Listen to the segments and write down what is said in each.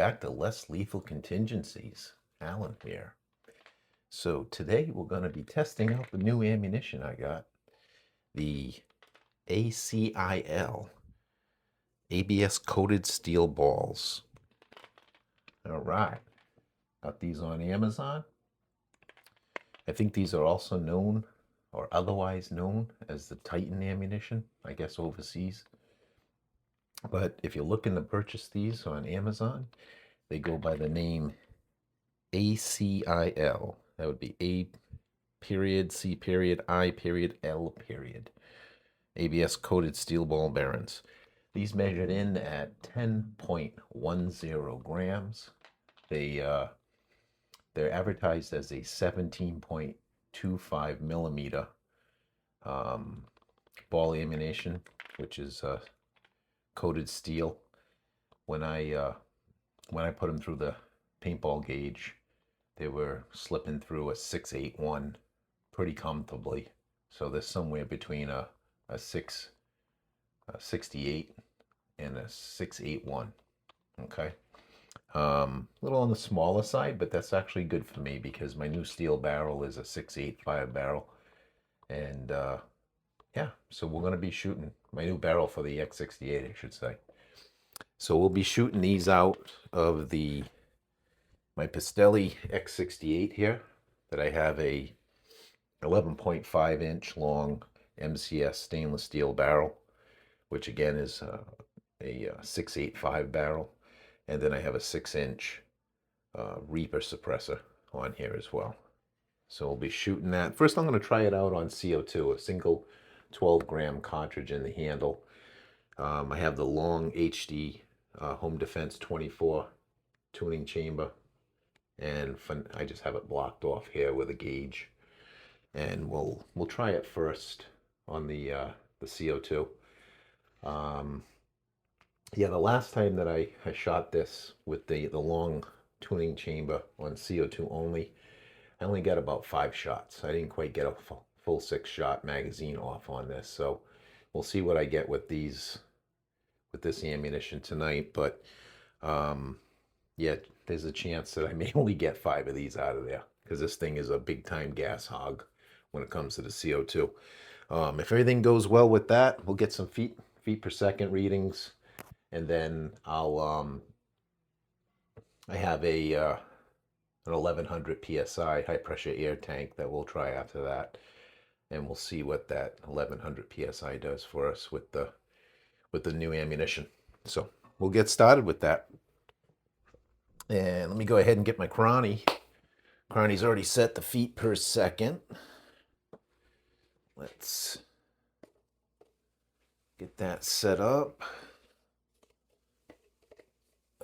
back to Less Lethal Contingencies. Alan here. So today we're going to be testing out the new ammunition I got. The A.C.I.L. ABS coated steel balls. All right. Got these on Amazon. I think these are also known or otherwise known as the Titan ammunition, I guess overseas. But if you're looking to purchase these on Amazon, they go by the name A.C.I.L. That would be A period, C period, I period, L period. ABS coated steel ball bearings. These measured in at 10.10 grams. They're advertised as a 17.25 millimeter ball ammunition, which is coated steel. When I put them through the paintball gauge, they were slipping through a 681 pretty comfortably. So they're somewhere between a 68 and a 681. Okay. A little on the smaller side, but that's actually good for me because my new steel barrel is a 685 barrel. And yeah, so we're going to be shooting my new barrel for the X-68, I should say. So we'll be shooting these out of my Pistelle X-68 here, that I have a 11.5 inch long MCS stainless steel barrel, which again is a 685 barrel. And then I have a 6-inch Reaper suppressor on here as well. So we'll be shooting that. First, I'm going to try it out on CO2, a single 12-gram cartridge in the handle. I have the long HD Home Defense 24 tuning chamber, and I just have it blocked off here with a gauge. And we'll try it first on the CO2. Yeah, the last time that I shot this with the long tuning chamber on CO2 only, I only got about 5 shots. I didn't quite get a full 6-shot magazine off on this. So we'll see what I get with this ammunition tonight. But yeah, there's a chance that I may only get 5 of these out of there, because this thing is a big time gas hog when it comes to the CO2. If everything goes well with that, we'll get some feet per second readings. And then I have an 1100 PSI high pressure air tank that we'll try after that. And we'll see what that 1100 PSI does for us with the new ammunition. So we'll get started with that. And let me go ahead and get my cranny. Cranny's already set the feet per second. Let's get that set up.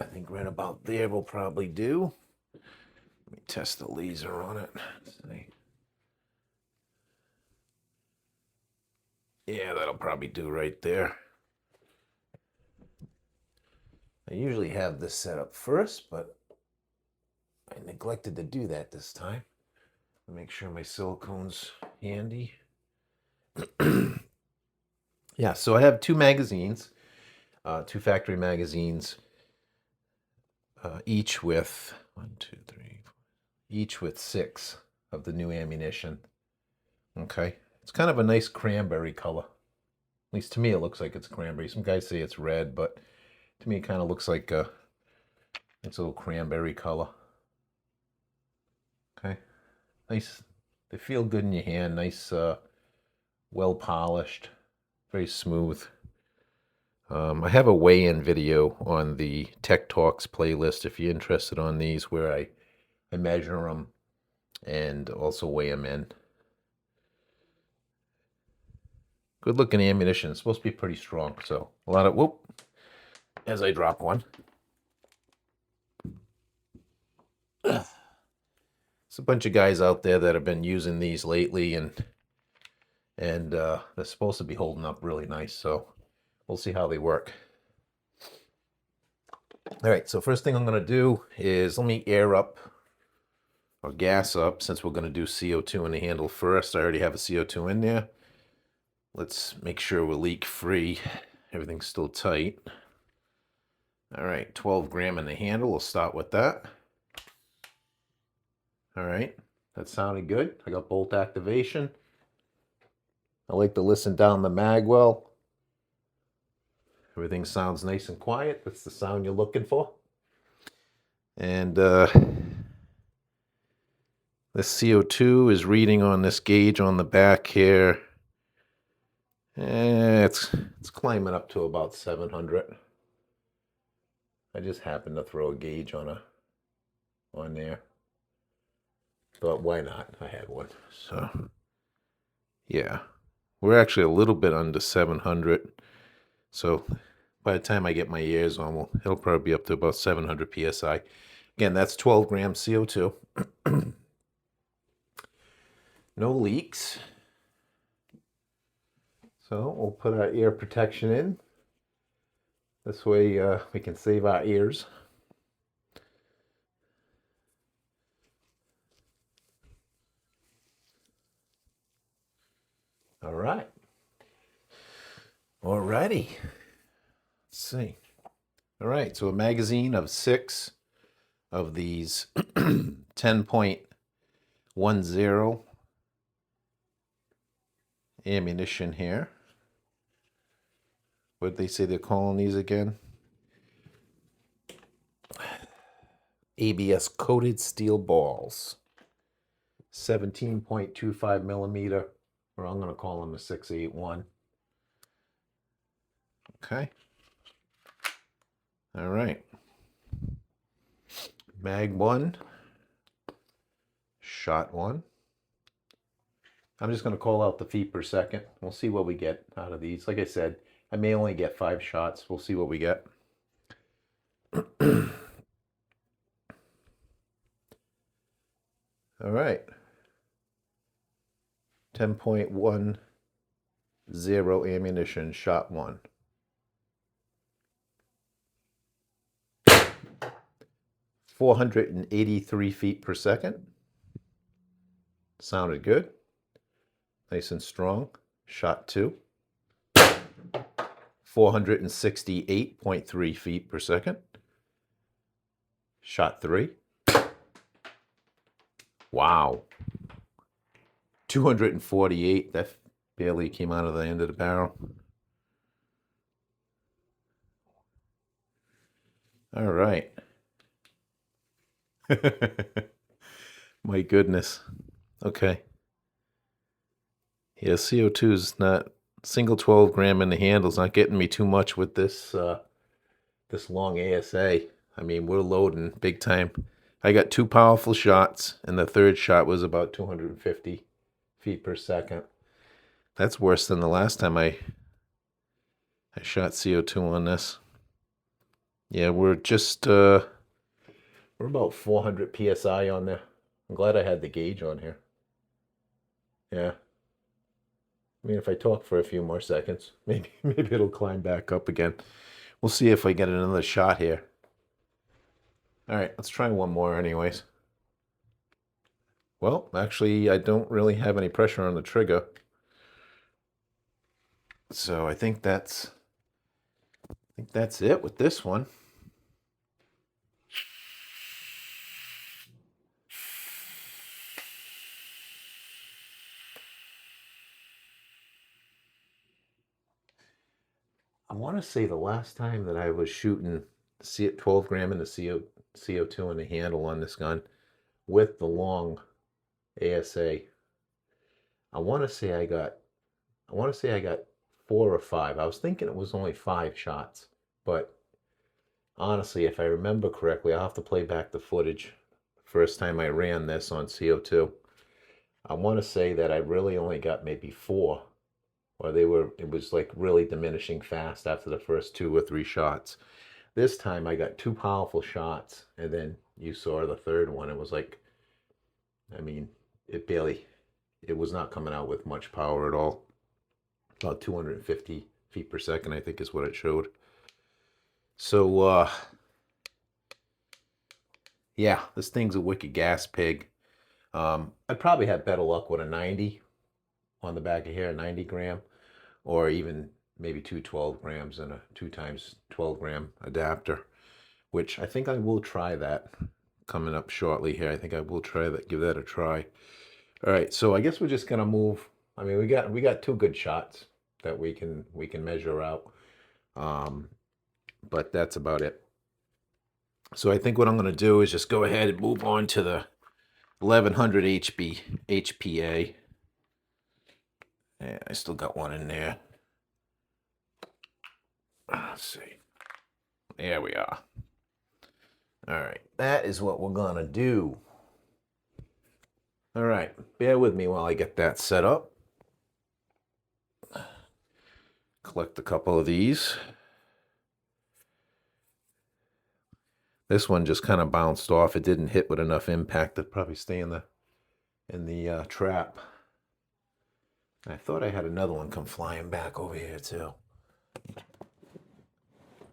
I think right about there will probably do. Let me test the laser on it. Yeah, that'll probably do right there. I usually have this set up first, but I neglected to do that this time. I'll make sure my silicone's handy. Yeah, so I have 2 magazines, 2 factory magazines, each with 6 of the new ammunition. Okay, it's kind of a nice cranberry color. At least to me, it looks like it's cranberry. Some guys say it's red, but to me, it kind of looks like it's a little cranberry color. Okay, nice. They feel good in your hand. Nice, well polished, very smooth. I have a weigh-in video on the Tech Talks playlist if you're interested on these, where I measure them and also weigh them in. Good looking ammunition. It's supposed to be pretty strong. So a lot of whoop as I drop one. There's a bunch of guys out there that have been using these lately, and they're supposed to be holding up really nice. So we'll see how they work. All right, so first thing I'm going to do is let me air up or gas up, since we're going to do CO2 in the handle first. I already have a CO2 in there. Let's make sure we're leak free. Everything's still tight. All right, 12 gram in the handle. We'll start with that. All right, that sounded good. I got bolt activation. I like to listen down the mag well. Everything sounds nice and quiet. That's the sound you're looking for. And this CO2 is reading on this gauge on the back here. It's climbing up to about 700. I just happened to throw a gauge on there. But why not? I had one. So yeah. We're actually a little bit under 700. So by the time I get my ears on, it'll probably be up to about 700 psi. Again, that's 12 grams CO2. No leaks. So we'll put our ear protection in. This way we can save our ears. All right. Alrighty. Let's see. All right, so a magazine of 6 of these 10.10 ammunition here. What did they say they're calling these again? ABS coated steel balls. 17.25 millimeter, or I'm going to call them a 681. Okay. All right. Mag 1. Shot 1. I'm just going to call out the feet per second. We'll see what we get out of these. Like I said, I may only get 5 shots. We'll see what we get. All right. 10.10 ammunition, shot 1. (483 feet per second). Sounded good. Nice and strong. Shot 2. 468.3 feet per second. Shot 3. Wow. 248. That barely came out of the end of the barrel. All right. My goodness. Okay. Yeah, CO2 is not, single 12 gram in the handle's not getting me too much with this this long ASA. I mean, we're loading big time. I got 2 powerful shots, and the third shot was about 250 feet per second. That's worse than the last time I shot CO2 on this. Yeah, we're just we're about 400 psi on there. I'm glad I had the gauge on here. Yeah. I mean, if I talk for a few more seconds, maybe it'll climb back up again. We'll see if I get another shot here. All right, let's try one more anyways. Well, actually, I don't really have any pressure on the trigger. So I think that's it with this one. I want to say the last time that I was shooting 12 gram in the CO2 in the handle on this gun with the long ASA, I want to say I got 4 or 5. I was thinking it was only 5 shots, but honestly, if I remember correctly, I'll have to play back the footage. First time I ran this on CO2, I want to say that I really only got maybe 4, or it was like really diminishing fast after the first 2 or 3 shots. This time I got 2 powerful shots, and then you saw the third one. It was like, I mean, it was not coming out with much power at all. About 250 feet per second, I think, is what it showed. So, yeah, this thing's a wicked gas pig. I'd probably have better luck with a 90 on the back of here, a 90 gram, or even maybe 2 12 grams and a 2 times 12 gram adapter. which I think I will try that coming up shortly here. I think I will try that, give that a try. All right, so I guess we're just gonna move. I mean, we got two good shots that we can measure out, but that's about it. So I think what I'm gonna do is just go ahead and move on to the 1100 HPA. Yeah, I still got one in there. Let's see. There we are. All right, that is what we're gonna do. All right, bear with me while I get that set up. Collect a couple of these. This one just kind of bounced off. It didn't hit with enough impact to probably stay in the trap. I thought I had another one come flying back over here too,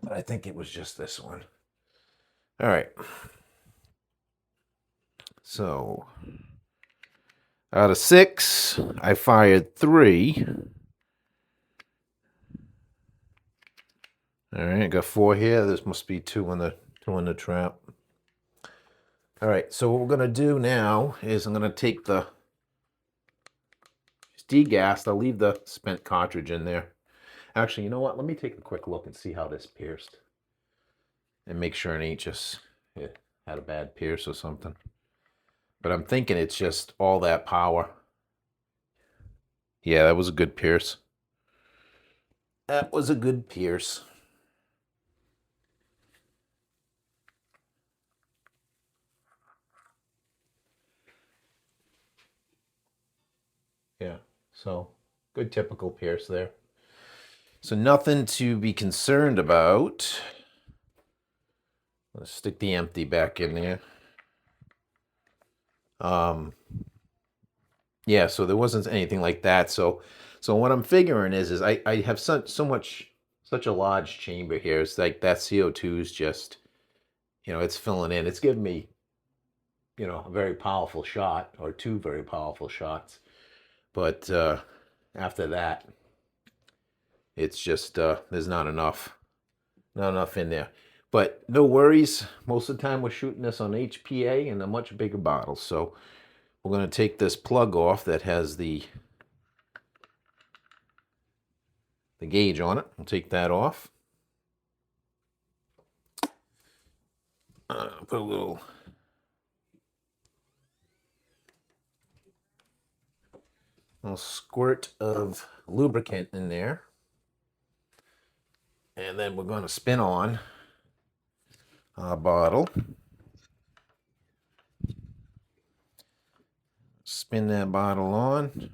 but I think it was just this one. All right. So out of 6, I fired 3. All right, I got 4 here. This must be 2 in the trap. All right, so what we're gonna do now is I'm gonna take the degassed. I'll leave the spent cartridge in there. Actually, you know what? Let me take a quick look and see how this pierced, and make sure it ain't just had a bad pierce or something. But I'm thinking it's just all that power. Yeah, that was a good pierce. That was a good pierce. Yeah, so good typical pierce there. So nothing to be concerned about. Let's stick the empty back in there. Yeah, so there wasn't anything like that. So what I'm figuring is I have such a large chamber here. It's like that CO2 is just, it's filling in. It's giving me, a very powerful shot, or 2 very powerful shots. But after that, it's just there's not enough in there. But no worries. Most of the time we're shooting this on HPA in a much bigger bottle. So we're going to take this plug off that has the gauge on it. We'll take that off. Put a little squirt of lubricant in there. And then we're going to spin on our bottle. Spin that bottle on.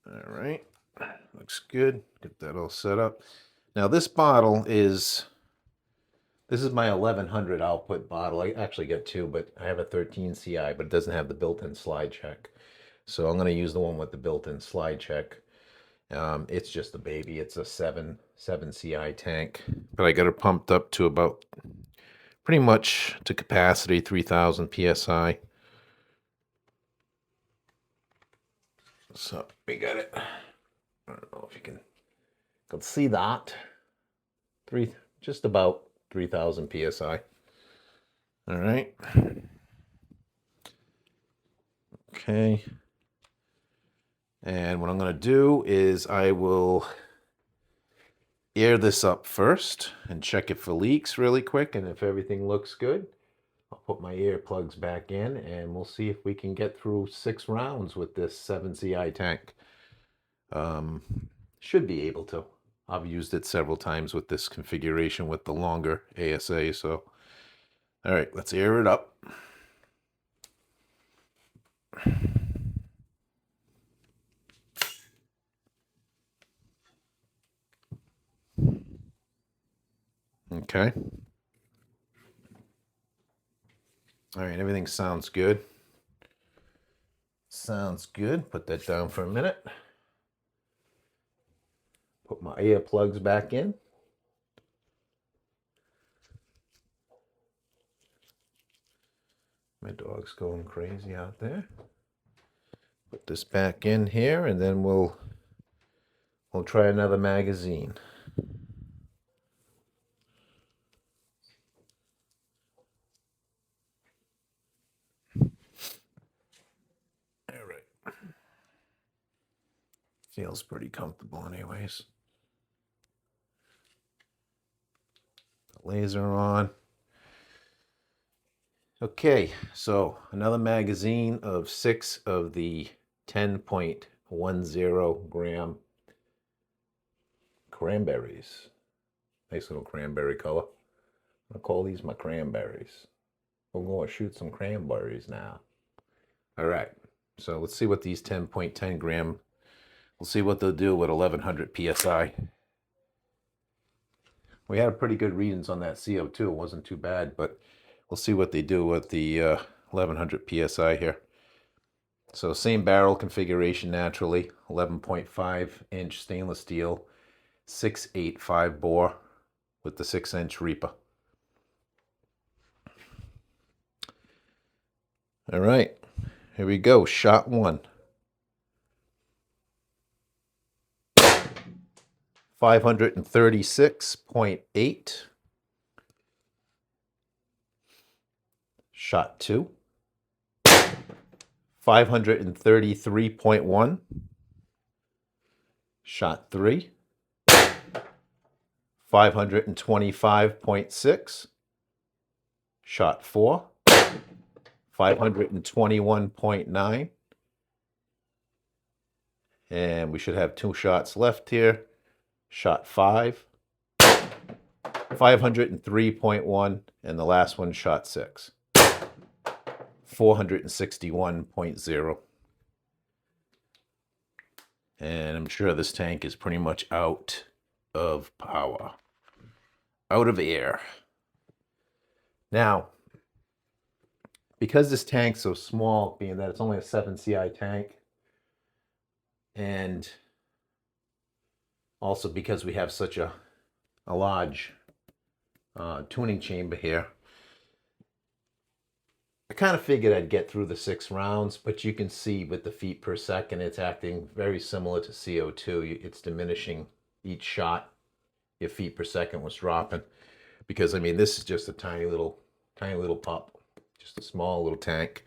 All right, looks good. Get that all set up. Now this bottle this is my 1100 output bottle. I actually got 2, but I have a 13 CI, but it doesn't have the built-in slide check. So I'm going to use the one with the built-in slide check. It's just a baby. It's a 7 CI tank, but I got it pumped up to about pretty much to capacity, 3,000 PSI. So we got it. I don't know if you can see that. Just about 3,000 PSI. All right. Okay. And what I'm going to do is I will air this up first and check it for leaks really quick. And if everything looks good, I'll put my earplugs back in and we'll see if we can get through 6 rounds with this 7 CI tank. Should be able to. I've used it several times with this configuration with the longer ASA. So, all right, let's air it up. Okay. All right, everything sounds good. Sounds good. Put that down for a minute. Put my earplugs back in. My dog's going crazy out there. Put this back in here, and then we'll try another magazine. Feels pretty comfortable anyways. Laser on. Okay, so another magazine of 6 of the 10.10 gram cranberries. Nice little cranberry color. I'll call these my cranberries. We're going to shoot some cranberries now. All right, so let's see what these 10.10 gram, we'll see what they'll do with 1100 PSI. We had pretty good readings on that CO2. It wasn't too bad, but we'll see what they do with the 1100 PSI here. So same barrel configuration naturally, 11.5 inch stainless steel, 685 bore with the 6-inch Reaper. All right, here we go, shot 1. 536.8. Shot 2. 533.1. Shot 3. 525.6. Shot 4. 521.9. And we should have 2 shots left here. Shot 5. 503.1. And the last one, shot 6. 461.0. And I'm sure this tank is pretty much out of power, out of air. Now, because this tank's so small, being that it's only a 7 CI tank, and also because we have such a large tuning chamber here, I kind of figured I'd get through the 6 rounds, but you can see with the feet per second, it's acting very similar to CO2. It's diminishing each shot. Your feet per second was dropping because, I mean, this is just a tiny little pup, just a small little tank.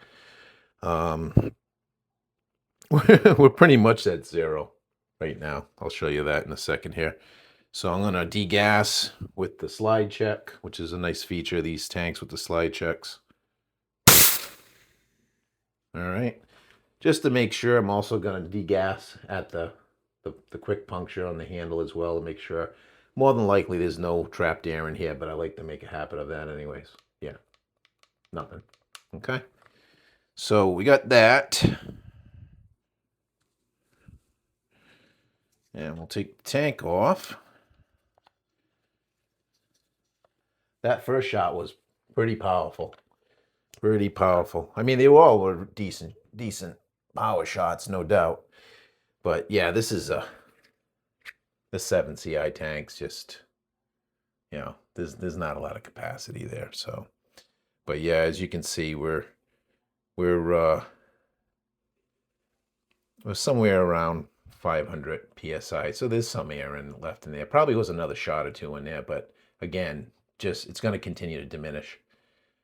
We're pretty much at 0 right now. I'll show you that in a second here. So I'm going to degas with the slide check, which is a nice feature of these tanks with the slide checks. All right, just to make sure, I'm also going to degas at the quick puncture on the handle as well to make sure. More than likely there's no trapped air in here, but I like to make a habit of that anyways. Yeah, nothing. Okay, so we got that. And we'll take the tank off. That first shot was pretty powerful. Pretty powerful. I mean, they all were decent power shots, no doubt. But yeah, this is the 7 CI tanks. Just, you know, there's not a lot of capacity there. So, but yeah, as you can see, we're somewhere around 500 PSI. So there's some air left in there. Probably was another shot or 2 in there, but again, just it's going to continue to diminish.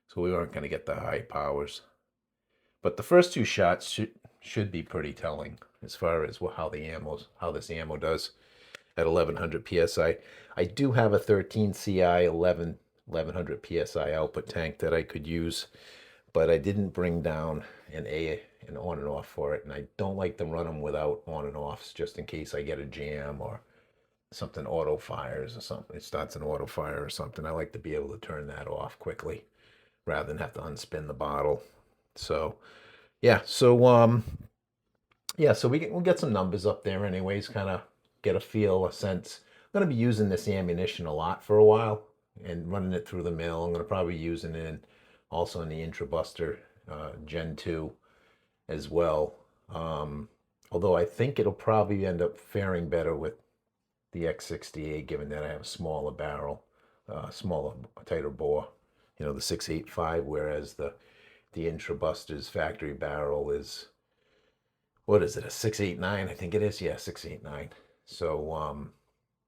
So we aren't going to get the high powers. But the first 2 shots should be pretty telling as far as how this ammo does at 1100 PSI. I do have a 13 CI 1100 PSI output tank that I could use, but I didn't bring down an on and off for it, and I don't like to run them without on and offs just in case I get a jam or something auto fires or something. It starts an auto fire or something. I like to be able to turn that off quickly rather than have to unspin the bottle. So yeah, so we'll get some numbers up there anyways, kind of get a feel, a sense. I'm going to be using this ammunition a lot for a while and running it through the mill. I'm going to probably be using it also in the Intrabuster Gen 2 as well. Although I think it'll probably end up faring better with the X-68, given that I have a smaller barrel, smaller, tighter bore, you know, the 685, whereas the Intrabuster's factory barrel is, what is it, a 689? I think it is, yeah, 689. So,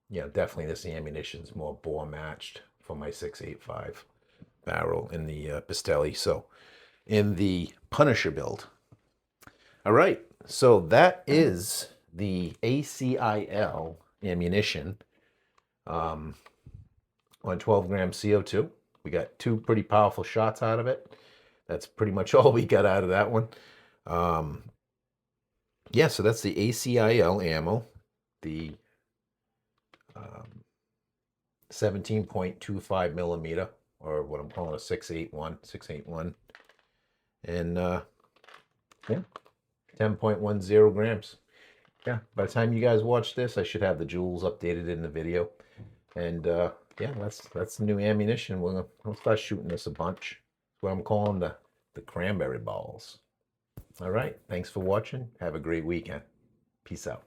yeah, definitely this ammunition's more bore matched for my 685 barrel in the Pistelle. So, in the Punisher build. All right, so that is the A.C.I.L ammunition on 12 grams CO2. We got 2 pretty powerful shots out of it. That's pretty much all we got out of that one. Yeah, so that's the A.C.I.L ammo. The 17.25 millimeter, or what I'm calling a 681. And yeah, 10.10 grams. Yeah, by the time you guys watch this, I should have the joules updated in the video. And yeah, that's the new ammunition. We'll start shooting this a bunch. That's what I'm calling the cranberry balls. All right, thanks for watching. Have a great weekend. Peace out.